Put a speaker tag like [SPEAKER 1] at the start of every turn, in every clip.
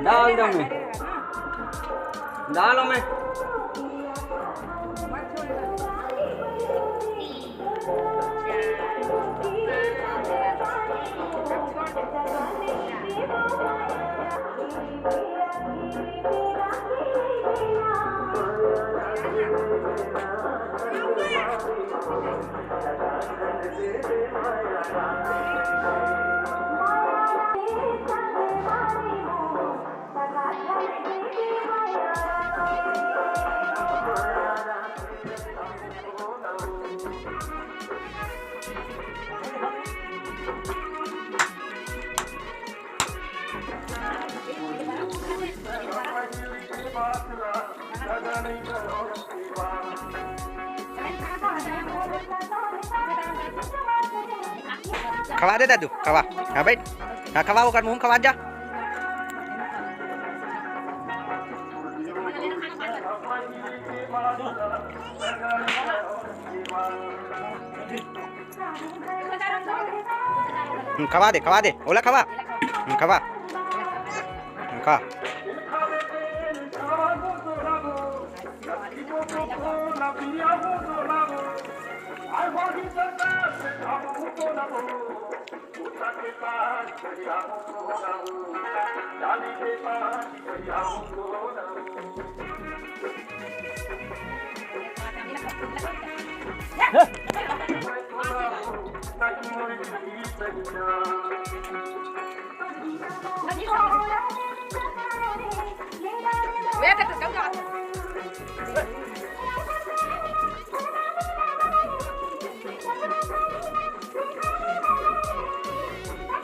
[SPEAKER 1] डाल दो मैं डालो मैं खवा दे दादू खवा हाँ बैठ हाँ खवा वो कर मुँह खवा जा खवा दे ओला खवा खवा खा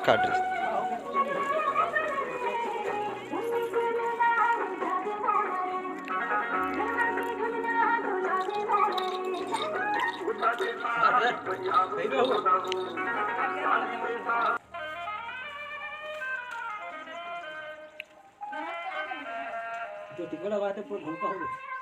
[SPEAKER 1] काट जो टिकट लगाते पूरा धोखा हो गया।